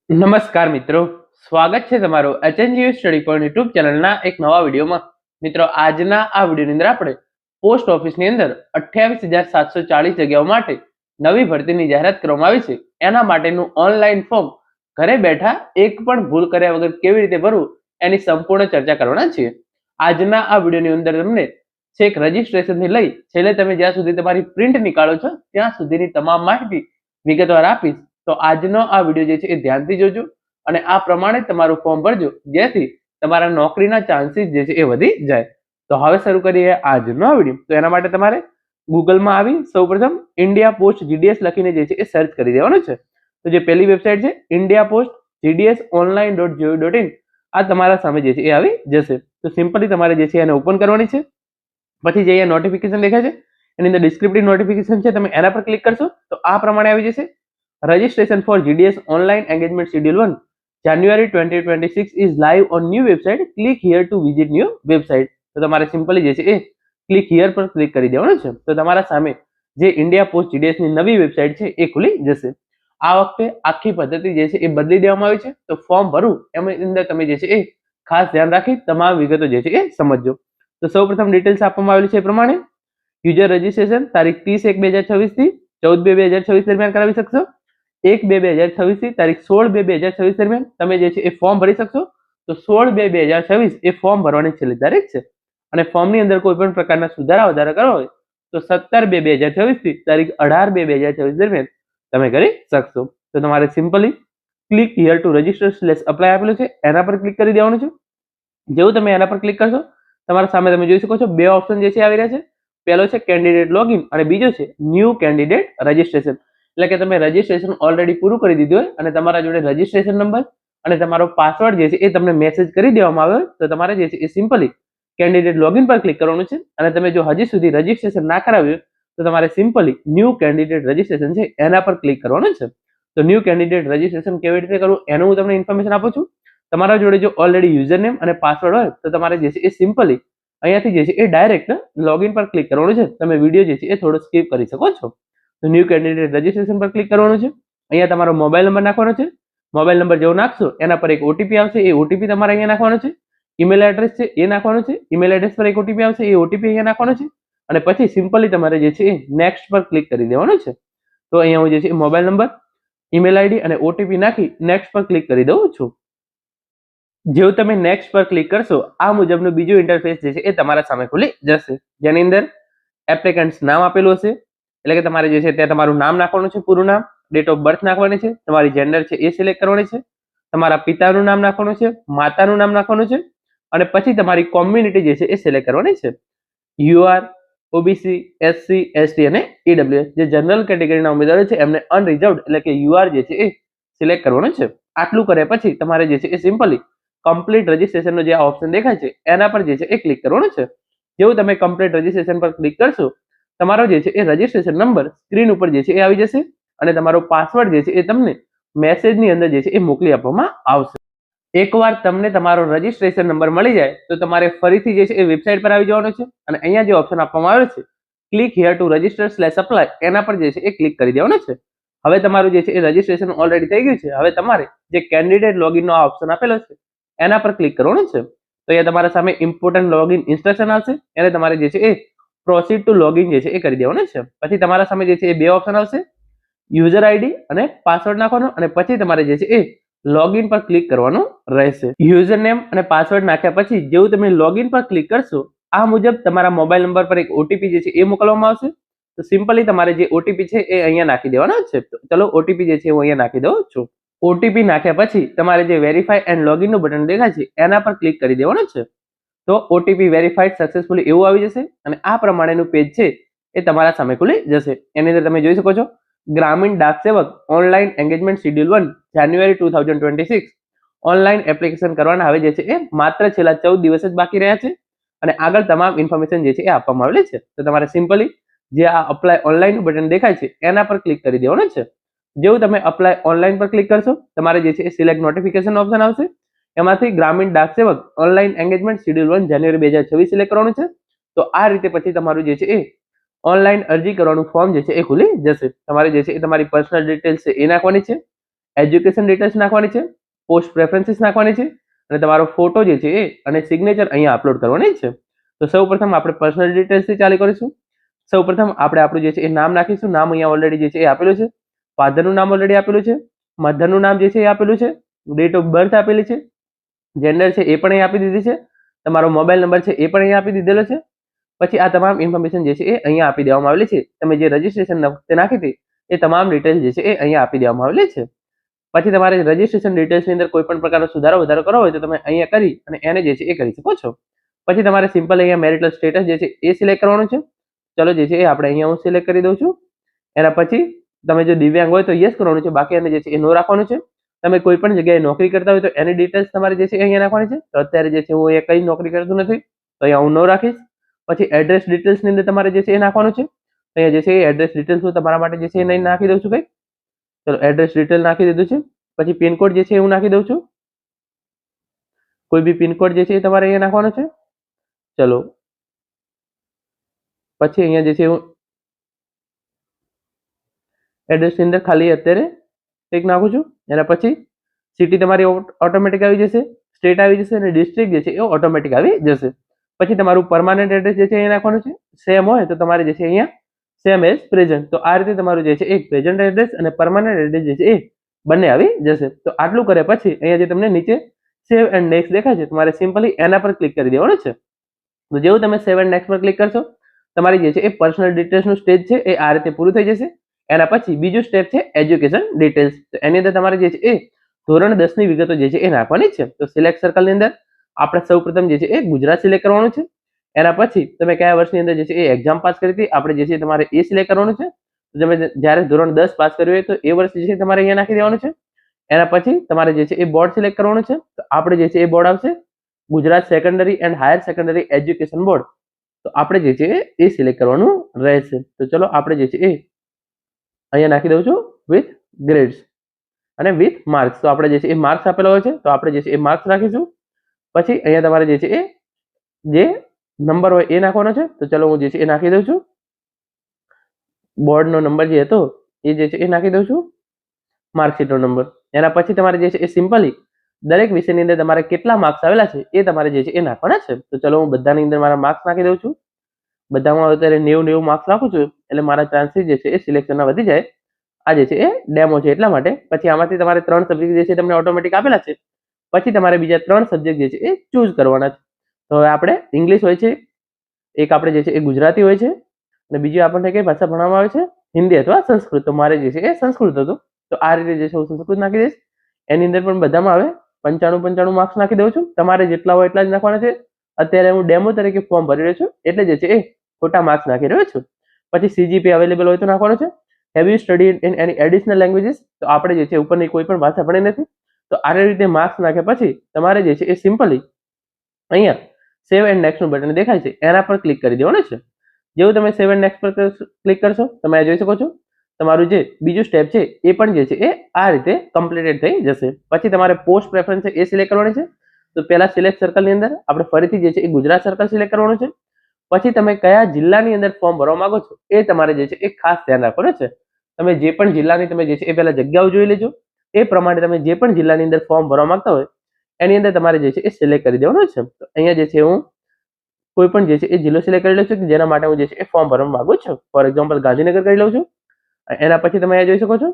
નમસ્કાર મિત્રો, સ્વાગત છે તમારું એચએનજીયુ સ્ટડી પોઈન્ટ યુટ્યુબ ચેનલના એક નવા વિડીયોમાં. મિત્રો, આજના આ વિડીયોની અંદર આપણે પોસ્ટ ઓફિસની અંદર 28,740 જગ્યાઓ માટે નવી ભરતીની જાહેરાત કરવામાં આવી છે. એના માટેનું ઓનલાઈન ફોર્મ ઘરે બેઠા એક પણ ભૂલ કર્યા વગર કેવી રીતે ભરવું એની સંપૂર્ણ ચર્ચા કરવાના છીએ. આજના આ વિડીયોની અંદર તમને છેક રજીસ્ટ્રેશનથી લઈ છેલ્લે તમે જ્યાં સુધી તમારી પ્રિન્ટ નીકાળો છો ત્યાં સુધીની તમામ માહિતી વિગતવાર આપીશ. તો આજનો આ વિડીયો જે છે એ ધ્યાનથી જોજો અને આ પ્રમાણે તમારું ફોર્મ ભરજો, જેથી તમારા નોકરીના ચાન્સીસ જે છે એ વધી જાય. તો હવે શરૂ કરીએ આજનો આ વિડીયો. તો એના માટે તમારે ગૂગલમાં આવી સૌપ્રથમ ઇન્ડિયા પોસ્ટ જીડીએસ લખીને જે છે એ સર્ચ કરી દેવાનું છે. તો જે પહેલી વેબસાઇટ છે ઇન્ડિયા પોસ્ટ જીડીએસ online.gov.in, આ તમારા સામે જે છે એ આવી જશે. તો સિમ્પલી તમારે જે છે એને ઓપન કરવાની છે. પછી જે અહીંયા નોટિફિકેશન દેખાય છે એની અંદર ડિસ્ક્રિપ્ટિવ નોટિફિકેશન છે, તમે એના પર ક્લિક કરશો તો આ પ્રમાણે આવી જશે. Registration for GDS Online Engagement Schedule 1 January 2026 is live on new website. Click here to visit new website. તો તમારે સિમ્પલી જે છે એ ક્લિક હિયર પર ક્લિક કરી દેવાનું છે. તો તમારા સામે જે ઇન્ડિયા પોસ્ટ જીડીએસ ની નવી વેબસાઇટ છે એ ખુલી જશે. આ વખતે આખી પદ્ધતિ જે છે એ બદલી દેવામાં આવી છે. તો ફોર્મ ભરવું એની અંદર તમે જે છે એ ખાસ ધ્યાન રાખી તમામ વિગતો જે છે એ સમજજો. તો સૌપ્રથમ ડિટેલ્સ આપવામાં આવેલી છે એ પ્રમાણે યુઝર રજીસ્ટ્રેશન તારીખ 30/1/2026 થી 14/2/2026 દરમિયાન કરાવી શકશો. 1/2/2026 થી તારીખ 16/2/2026 દરમિયાન તમે જે છે એ ફોર્મ ભરી શકશો. તો 16/2/2026 એ ફોર્મ ભરવાની છેલ્લી તારીખ છે. અને ફોર્મની અંદર કોઈ પણ પ્રકારના સુધારા વધારા કરવા હોય તો 17/2/2026 થી તારીખ 18/2/2026 દરમિયાન તમે કરી શકશો. તો તમારે simply click here two register /apply આપેલું છે, એના પર ક્લિક કરી દેવાનું છે. જેવું તમે એના પર ક્લિક કરશો તમારા સામે તમે જોઈ શકો છો બે ઓપ્શન જે છે આવી રહ્યા છે. પહેલો છે કેન્ડિડેટ લોગિન અને બીજો છે ન્યૂ કેન્ડિડેટ રજીસ્ટ્રેશન. એટલે કે તમે રજીસ્ટ્રેશન ઓલરેડી પૂરું કરી દીધું હોય અને તમારા જોડે રજીસ્ટ્રેશન નંબર અને તમારો પાસવર્ડ જે છે એ તમને મેસેજ કરી દેવામાં આવ્યો હોય તો તમારે જે છે એ સિમ્પલી કેન્ડિડેટ લોગિન પર ક્લિક કરવાનું છે. અને તમે જો હજી સુધી રજીસ્ટ્રેશન ના કરાવ્યું તો તમારે સિમ્પલી ન્યૂ કેન્ડિડેટ રજીસ્ટ્રેશન છે એના પર ક્લિક કરવાનું છે. તો ન્યૂ કેન્ડિડેટ રજીસ્ટ્રેશન કેવી રીતે કરવું એનું હું તમને ઇન્ફોર્મેશન આપું છું. તમારા જોડે જો ઓલરેડી યુઝરનેમ અને પાસવર્ડ હોય તો તમારે જે છે એ સિમ્પલી અહીંયાથી જે છે એ ડાયરેક્ટ લોગિન પર ક્લિક કરવાનું છે. તમે વિડીયો જે છે એ થોડો સ્કીપ કરી શકો છો. તો ન્યૂ કેન્ડિડેટ રજીસ્ટ્રેશન પર ક્લિક કરવાનું છે. અહીંયા તમારો મોબાઈલ નંબર નાખવાનો છે. મોબાઈલ નંબર જેવો નાખશો એના પર એક ઓટીપી આવશે, એ ઓટીપી તમારે અહીંયા નાખવાનો છે. ઈમેલ એડ્રેસ છે એ નાખવાનો છે. ઈમેલ એડ્રેસ પર એક ઓટીપી આવશે, એ ઓટીપી અહીંયા નાખવાનો છે. અને પછી સિમ્પલી તમારે જે છે એ નેક્સ્ટ પર ક્લિક કરી દેવાનું છે. તો અહીંયા હું જે છે મોબાઈલ નંબર, ઈમેલ આઈડી અને ઓટીપી નાખી નેક્સ્ટ પર ક્લિક કરી દઉં છું. જેવું તમે નેક્સ્ટ પર ક્લિક કરશો આ મુજબનું બીજું ઇન્ટરફેસ જે છે એ તમારા સામે ખુલી જશે, જેની અંદર એપ્લિકન્ટ નામ આપેલું હશે. એટલે કે તમારે જે છે ત્યાં તમારું નામ નાખવાનું છે, પૂરું નામ, ડેટ ઓફ બર્થ નાખવાની છે, તમારી જેન્ડર છે એ સિલેક્ટ કરવાની છે, તમારા પિતાનું નામ નાખવાનું છે, માતાનું નામ નાખવાનું છે અને પછી તમારી કોમ્યુનિટી જે છે એ સિલેક્ટ કરવાની છે. યુઆર, ઓબીસી, એસસી, એસટી અને ઈડબ્લ્યુએસ જે જનરલ કેટેગરીના ઉમેદવારો છે એમને અનરિઝર્વડ એટલે કે યુઆર જે છે એ સિલેક્ટ કરવાનું છે. આટલું કર્યા પછી તમારે જે છે એ સિમ્પલી કમ્પ્લીટ રજીસ્ટ્રેશનનો જે ઓપ્શન દેખાય છે એના પર જે છે એ ક્લિક કરવાનું છે. જેવું તમે કમ્પ્લીટ રજીસ્ટ્રેશન પર ક્લિક કરશો તમારો જે છે એ રજીસ્ટ્રેશન નંબર સ્ક્રીન ઉપર જે છે એ આવી જશે અને તમારો પાસવર્ડ જે છે એ તમને મેસેજની અંદર જે છે એ મોકલી આપવામાં આવશે. એકવાર તમને તમારો રજીસ્ટ્રેશન નંબર મળી જાય તો તમારે ફરીથી જે છે એ વેબસાઇટ પર આવી જવાનું છે અને અહીંયા જે ઓપ્શન આપવામાં આવ્યો છે ક્લિક હિયર ટુ રજીસ્ટર/apply એના પર જે છે એ ક્લિક કરી દેવાનું છે. હવે તમારું જે છે એ રજીસ્ટ્રેશન ઓલરેડી થઈ ગયું છે. હવે તમારે જે કેન્ડિડેટ લોગિનનો આ ઓપ્શન આપેલો છે એના પર ક્લિક કરવાનું છે. તો અહીંયા તમારા સામે ઇમ્પોર્ટન્ટ લોગિન ઇન્સ્ટ્રક્શન આવશે, એને તમારે જે છે એ પ્રોસીડ ટુ લોગિન જે છે એ કરી દેવાનું છે. પછી તમારા સામે જે છે એ બે ઓપ્શન આવશે, યુઝર આઈડી અને પાસવર્ડ નાખવાનો અને પછી તમારે જે છે એ લોગિન પર ક્લિક કરવાનું રહેશે. યુઝર નેમ અને પાસવર્ડ નાખ્યા પછી જેવું તમે લોગિન પર ક્લિક કરશો આ મુજબ તમારા મોબાઈલ નંબર પર એક ઓટીપી જે છે એ મોકલવામાં આવશે. તો સિમ્પલી તમારે જે ઓટીપી છે એ અહીંયા નાખી દેવાનો છે. તો ચલો ઓટીપી જે છે હું અહીંયા નાખી દઉં છું. ઓટીપી નાખ્યા પછી તમારે જે વેરીફાઈ એન્ડ લોગિન નું બટન દેખાય છે એના પર ક્લિક કરી દેવાનું છે. તો ઓટીપી વેરીફાઈડ સક્સેસફુલી એવું આવી જશે અને આ પ્રમાણેનું પેજ છે એ તમારા સામે ખુલી જશે. એની અંદર તમે જોઈ શકો છો ગ્રામીણ ડાક સેવક ઓનલાઈન એંગેજમેન્ટ શેડ્યુલ 1 જાન્યુઆરી 2026 ઓનલાઈન એપ્લિકેશન કરવાના હવે જે છે એ માત્ર છેલ્લા 14 દિવસ જ બાકી રહ્યા છે અને આગળ તમામ ઇન્ફોર્મેશન જે છે એ આપવામાં આવેલી છે. તો તમારે સિમ્પલી જે આ અપ્લાય ઓનલાઈન બટન દેખાય છે એના પર ક્લિક કરી દેવાનું છે. જેવું તમે અપ્લાય ઓનલાઈન પર ક્લિક કરશો તમારે જે છે એ સિલેક્ટ નોટિફિકેશન ઓપ્શન આવશે. એમાંથી ગ્રામીણ ડાક સેવક ઓનલાઈન એંગેજમેન્ટ શેડ્યુલ 1 જાન્યુઆરી 2026 સિલેક્ટ કરવાનું છે. તો આ રીતે પછી તમારું જે છે એ ઓનલાઈન અરજી કરવાનું ફોર્મ જે છે એ ખુલી જશે. તમારે જે છે એ તમારી પર્સનલ ડિટેલ્સ છે એ નાખવાની છે, એજ્યુકેશન ડિટેલ્સ નાખવાની છે, પોસ્ટ પ્રેફરન્સીસ નાખવાની છે અને તમારો ફોટો જે છે એ અને સિગ્નેચર અહીંયા અપલોડ કરવાની છે. તો સૌપ્રથમ આપણે પર્સનલ ડિટેલ્સથી ચાલુ કરીશું. સૌપ્રથમ આપણે આપણું જે છે એ નામ નાખીશું. નામ અહીંયા ઓલરેડી જે છે એ આપેલું છે. ફાધરનું નામ ઓલરેડી આપેલું છે. મધરનું નામ જે છે એ આપેલું છે. ડેટ ઓફ બર્થ આપેલી છે. જેન્ડર છે એ પણ અહીં આપી દીધી છે. તમારો મોબાઈલ નંબર છે એ પણ અહીંયા આપી દીધેલો છે. પછી આ તમામ ઇન્ફોર્મેશન જે છે એ અહીંયા આપી દેવામાં આવેલી છે. તમે જે રજીસ્ટ્રેશન નાખી હતી એ તમામ ડિટેલ્સ જે છે એ અહીંયા આપી દેવામાં આવેલી છે. પછી તમારે રજીસ્ટ્રેશન ડિટેલ્સની અંદર કોઈ પણ પ્રકારનો સુધારો વધારો કરવો હોય તો તમે અહીંયા કરી અને એને જે છે એ કરી શકો છો. પછી તમારે સિમ્પલ અહીંયા મેરિટલ સ્ટેટસ જે છે એ સિલેક્ટ કરવાનું છે. ચલો જે છે એ આપણે અહીંયા હું સિલેક્ટ કરી દઉં છું. એના પછી તમે જો દિવ્યાંગ હોય તો યસ કરવાનું છે, બાકી એને જે છે એ નો રાખવાનું છે. તમે કોઈ પણ જગ્યાએ નોકરી કરતા હોય તો એની ડિટેલ્સ તમારે જે છે અહીંયા નાખવાની છે. તો અત્યારે જે છે હું એ કઈ નોકરી કરતું નથી તો અહીંયા હું નો રાખીશ. પછી એડ્રેસ ડિટેલ્સની અંદર તમારે જે છે એ નાખવાનું છે. અહીંયા જે છે એ એડ્રેસ ડિટેલ્સ હું તમારા માટે જે છે એ નહીં નાખી દઉં છું. કઈ ચલો એડ્રેસ ડિટેલ નાખી દીધું છે. પછી પિનકોડ જે છે એ હું નાખી દઉં છું. કોઈ બી પિનકોડ જે છે એ તમારે અહીંયા નાખવાનો છે. ચલો પછી અહીંયા જે છે હું એડ્રેસની અંદર ખાલી અત્યારે એક નાખું છું. એના પછી સિટી તમારી ઓટોમેટિક આવી જશે, સ્ટેટ આવી જશે અને ડિસ્ટ્રિક્ટ જે છે એ ઓટોમેટિક આવી જશે. પછી તમારું પરમાનન્ટ એડ્રેસ જે છે એ નાખવાનું છે. સેમ હોય તો તમારે જે છે અહીંયા સેમ એઝ પ્રેઝન્ટ. તો આ રીતે તમારું જે છે એક પ્રેઝન્ટ એડ્રેસ અને પરમાનન્ટ એડ્રેસ જે છે એ બંને આવી જશે. તો આટલું કરે પછી અહીંયા જે તમને નીચે સેવ એન્ડ નેક્સ્ટ દેખાય છે તમારે સિમ્પલી એના પર ક્લિક કરી દેવાનું છે. તો જેવું તમે સેવ એન્ડ નેક્સ્ટ પર ક્લિક કરશો તમારી જે છે એ પર્સનલ ડિટેલ્સનું સ્ટેજ છે એ આ રીતે પૂરું થઈ જશે. એના પછી બીજું સ્ટેપ છે એજ્યુકેશન ડિટેલ્સ. તો એની અંદર તમારે જે છે એ ધોરણ 10 ની વિગતો જે છે એ નાખવાની છે. તો સિલેક્ટ સર્કલની અંદર આપણે સૌપ્રથમ જે છે એ ગુજરાત સિલેક્ટ કરવાનું છે. એના પછી તમે કયા વર્ષની અંદર જે છે એ એક્ઝામ પાસ કરી હતી આપણે જે છે તમારે એ સિલેક્ટ કરવાનું છે. તો તમે જ્યારે ધોરણ 10 પાસ કર્યું હોય તો એ વર્ષ જે છે તમારે અહીંયા નાખી દેવાનું છે. એના પછી તમારે જે છે એ બોર્ડ સિલેક્ટ કરવાનું છે. તો આપણે જે છે એ બોર્ડ આવશે Gujarat secondary and higher secondary education board. તો આપણે જે છે એ સિલેક્ટ કરવાનું રહેશે. તો ચલો આપણે જે છે એ અહીંયા નાખી દઉં છું વિથ ગ્રેડ્સ અને વિથ માર્ક્સ. તો આપણે જે છે એ માર્ક્સ આપેલો હોય છે તો આપણે જે છે એ માર્ક્સ રાખીશું. પછી અહીંયા તમારે જે છે એ જે નંબર હોય એ નાખવાનો છે. તો ચલો હું જે છે એ નાખી દઉં છું. બોર્ડનો નંબર જે હતો એ જે છે એ નાખી દઉં છું, માર્કશીટનો નંબર. એના પછી તમારે જે છે એ સિમ્પલી દરેક વિષયની અંદર તમારે કેટલા માર્ક્સ આવેલા છે એ તમારે જે છે એ નાખવાના છે. તો ચલો હું બધાની અંદર મારા માર્ક્સ નાખી દઉં છું. બધામાં અત્યારે 90 માર્ક્સ નાખું છું એટલે મારા ચાન્સીસ જે છે એ સિલેક્શનના વધી જાય. આ જે છે એ ડેમો છે એટલા માટે. પછી આમાંથી તમારે 3 સબ્જેક્ટ જે છે તમને ઓટોમેટિક આપેલા છે. પછી તમારે બીજા 3 સબ્જેક્ટ જે છે એ ચૂઝ કરવાના છે. તો હવે આપણે ઇંગ્લિશ હોય છે, એક આપણે જે છે એ ગુજરાતી હોય છે અને બીજી આપણને કઈ ભાષા ભણવામાં આવે છે હિન્દી અથવા સંસ્કૃત. તો મારે જે છે એ સંસ્કૃત હતું તો આ રીતે જે છે હું સંસ્કૃત નાખી દઈશ. એની અંદર પણ બધામાં આવે 95 માર્ક્સ નાખી દઉં છું. તમારે જેટલા હોય એટલા જ નાખવાના છે. અત્યારે હું ડેમો તરીકે ફોર્મ ભરી રહ્યો છું એટલે જે છે એ ખોટા માર્ક્સ નાખી રહ્યો છું. પછી CGPA અવેલેબલ હોય તો નાખવાનું છે. Have you studied in any additional languages? તો આપણે જે છે ઉપરની કોઈ પણ ભાષા ભણી નથી. તો આ રીતે માર્ક્સ નાખ્યા પછી તમારે જે છે એ સિમ્પલી અહીંયા સેવ એન્ડ નેક્સ્ટ નું બટન દેખાય છે એના પર ક્લિક કરી દેવાનું છે. જેવું તમે સેવ એન્ડ નેક્સ્ટ પર ક્લિક કરશો તમે જોઈ શકો છો તમારું જે બીજું સ્ટેપ છે એ પણ જે છે એ આ રીતે કમ્પ્લીટેડ થઈ જશે. પછી તમારે પોસ્ટ પ્રેફરન્સ છે એ સિલેક્ટ કરવાની છે. તો પહેલા સિલેક્ટ સર્કલની અંદર આપણે ફરીથી જે છે એ ગુજરાત સર્કલ સિલેક્ટ કરવાનું છે. પછી તમે કયા જિલ્લાની અંદર ફોર્મ ભરવા માંગો છો એ તમારે જે છે એ ખાસ ધ્યાન રાખવાનું છે. તમે જે પણ જિલ્લાની તમે જે છે એ પહેલા જગ્યાઓ જોઈ લેજો. એ પ્રમાણે તમે જે પણ જિલ્લાની અંદર ફોર્મ ભરવા માંગતા હોય એની અંદર તમારે જે છે એ સિલેક્ટ કરી દેવાનું છે. તો અહીંયા જે છે હું કોઈ પણ જે છે એ જિલ્લો સિલેક્ટ કરી લઉં છું જેના માટે હું જે છે એ ફોર્મ ભરવા માંગુ છું. ફોર એક્ઝામ્પલ ગાંધીનગર કરી લઉં છું. એના પછી તમે અહીંયા જોઈ શકો છો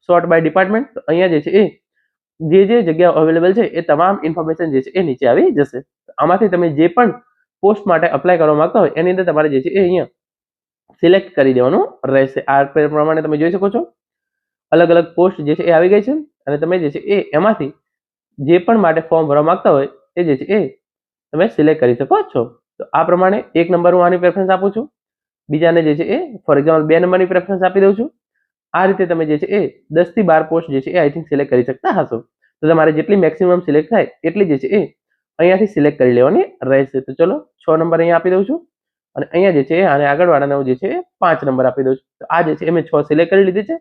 સોર્ટ બાય ડિપાર્ટમેન્ટ. તો અહીંયા જે છે એ જે જગ્યાઓ અવેલેબલ છે એ તમામ ઇન્ફોર્મેશન જે છે એ નીચે આવી જશે. આમાંથી તમે જે પણ પોસ્ટ માટે અપ્લાય કરવા માંગતા હોય એની અંદર તમારે જે છે એ અહીંયા સિલેક્ટ કરી દેવાનું રહેશે. આ પ્રમાણે તમે જોઈ શકો છો અલગ અલગ પોસ્ટ જે છે એ આવી ગઈ છે અને તમે જે છે એ એમાંથી જે પણ માટે ફોર્મ ભરવા માંગતા હોય એ જે છે એ તમે સિલેક્ટ કરી શકો છો. તો આ પ્રમાણે 1 નંબર હું આની પ્રેફરન્સ આપું છું, બીજાને જે છે એ ફોર એક્ઝામ્પલ 2 નંબરની પ્રેફરન્સ આપી દઉં છું. આ રીતે તમે જે છે એ 10 થી 12 પોસ્ટ જે છે એ આઈ થિંક સિલેક્ટ કરી શકતા હશો. તો તમારે જેટલી મેક્સિમમ સિલેક્ટ થાય એટલી જે છે એ અહીંયાથી સિલેક્ટ કરી લેવાની રહેશે. તો ચલો 6 નંબર અહીંયા આપી દઉં છું અને અહીંયા જે છે આને આગળવાળાને હું જે છે 5 નંબર આપી દઉં છું. તો આ જે છે એ મેં 6 સિલેક્ટ કરી લીધી છે.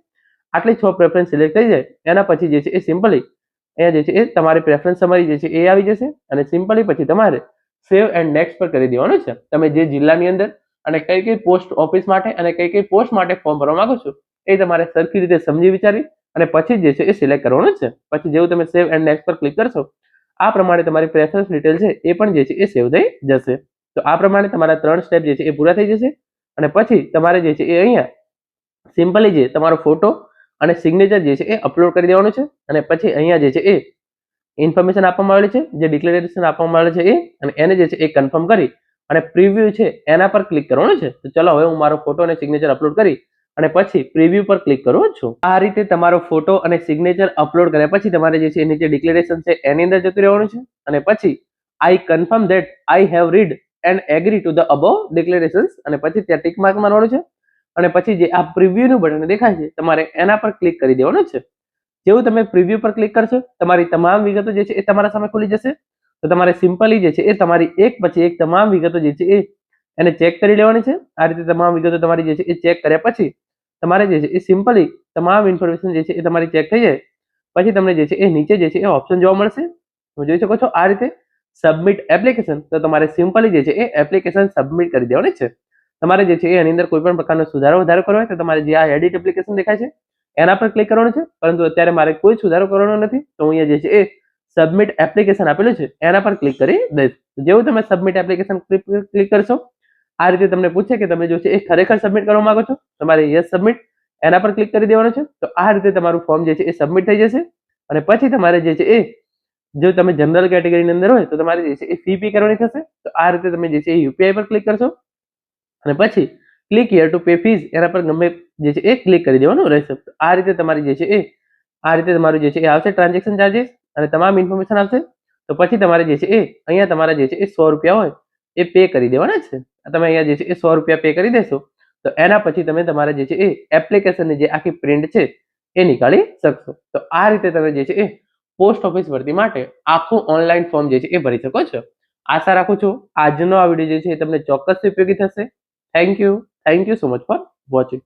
આટલી 6 પ્રેફરન્સ સિલેક્ટ થઈ જાય એના પછી જે છે એ સિમ્પલી અહીંયા જે છે એ તમારી પ્રેફરન્સ સમરી જે છે એ આવી જશે અને સિમ્પલી પછી તમારે સેવ એન્ડ નેક્સ્ટ પર કરી દેવાનું છે. તમે જે જિલ્લાની અંદર અને કઈ કઈ પોસ્ટ ઓફિસ માટે અને કઈ કઈ પોસ્ટ માટે ફોર્મ ભરવા માંગો છો એ તમારે સરખી રીતે સમજી વિચારી અને પછી જે છે એ સિલેક્ટ કરવાનું છે. પછી જેવું તમે સેવ એન્ડ નેક્સ્ટ પર ક્લિક કરશો આ પ્રમાણે તમારી પ્રેફરન્સ ડિટેલ છે એ પણ જે છે એ સેવ થઈ જશે. તો આ પ્રમાણે તમારા 3 સ્ટેપ જે છે એ પૂરા થઈ જશે અને પછી તમારે જે છે એ અહીંયા સિમ્પલી જે તમારો ફોટો અને સિગ્નેચર જે છે એ અપલોડ કરી દેવાનું છે અને પછી અહીંયા જે છે એ ઇન્ફોર્મેશન આપવામાં આવેલી છે, જે ડિક્લેરેશન આપવામાં આવેલ છે એ, અને એને જે છે એ કન્ફર્મ કરી અને પ્રિવ્યુ છે એના પર ક્લિક કરવાનું છે. તો ચલો હવે હું મારો ફોટો અને સિગ્નેચર અપલોડ કરી અને પછી પ્રિવ્યુ પર ક્લિક કરું છું. આ રીતે તમારો ફોટો અને સિગ્નેચર અપલોડ કર્યા પછી તમારે જે છે નીચે ડિક્લેરેશન છે એની અંદર જતું રહેવાનું છે અને પછી I confirm that I have read and agree to the above declarations અને પછી ત્યાં ટિક માર્ક મારવાનું છે અને પછી જે આ પ્રિવ્યુનું બટન દેખાય છે તમારે એના પર ક્લિક કરી દેવાનું છે. જેવું તમે પ્રિવ્યુ પર ક્લિક કરશો તમારી તમામ વિગતો જે છે એ તમારા સામે ખુલી જશે. તો તમારે સિમ્પલી જે છે એ તમારી એક પછી એક તમામ વિગતો જે છે એ એને ચેક કરી લેવાની છે. આ રીતે તમામ વિગતો તમારી જે છે એ ચેક કર્યા પછી તમારે જે છે એ સિમ્પલી તમામ ઇન્ફોર્મેશન જે છે એ તમારી ચેક થઈ જાય પછી તમને જે છે એ નીચે જે છે એ ઓપ્શન જોવા મળશે. તમે જોઈ શકો છો આ રીતે સબમિટ એપ્લિકેશન. તો તમારે સિમ્પલી જે છે એ એપ્લિકેશન સબમિટ કરી દેવાની છે. તમારે જે છે એની અંદર કોઈ પણ પ્રકારનો સુધારો વધારો કરવો હોય તો તમારે જે આ એડિટ એપ્લિકેશન દેખાય છે એના પર ક્લિક કરવાનું છે, પરંતુ અત્યારે મારે કોઈ સુધારો કરવાનો નથી તો હું અહીંયા જે છે એ સબમિટ એપ્લિકેશન આપેલું છે એના પર ક્લિક કરી દઈશ. જેવું તમે સબમિટ એપ્લિકેશન ક્લિક કરશો આ રીતે તમને પૂછે કે તમે જો છે એ ખરેખર સબમિટ કરવા માંગો છો, તમારે યસ સબમિટ એના પર ક્લિક કરી દેવાનું છે. તો આ રીતે તમારું ફોર્મ જે છે એ સબમિટ થઈ જશે અને પછી તમારે જે છે એ જો તમે જનરલ કેટેગરીની અંદર હોય તો તમારે જે છે એ ફી પે કરવાની થશે. તો આ રીતે તમે જે છે એ યુપીઆઈ પર ક્લિક કરશો અને પછી click here to pay fees એના પર ગમે જે છે એ ક્લિક કરી દેવાનું રહેશે. આ રીતે તમારી જે છે એ આ રીતે તમારું જે છે એ આવશે ટ્રાન્ઝેક્શન ચાર્જીસ અને તમામ ઇન્ફોર્મેશન આવશે. તો પછી તમારે જે છે એ અહીંયા તમારા જે છે એ 100 રૂપિયા હોય એ પે કરી દેવાના છે. તમે અહીંયા જે છે એ 100 રૂપિયા પે કરી દેશો તો એના પછી તમે તમારા જે છે એ એપ્લિકેશનની જે આખી પ્રિન્ટ છે એ નીકાળી શકશો. તો આ રીતે તમે જે છે એ પોસ્ટ ઓફિસ ભરતી માટે આખું ઓનલાઈન ફોર્મ જે છે એ ભરી શકો છો. આશા રાખું છું આજનો આ વિડીયો જે છે એ તમને ચોક્કસથી ઉપયોગી થશે. Thank you so much for watching.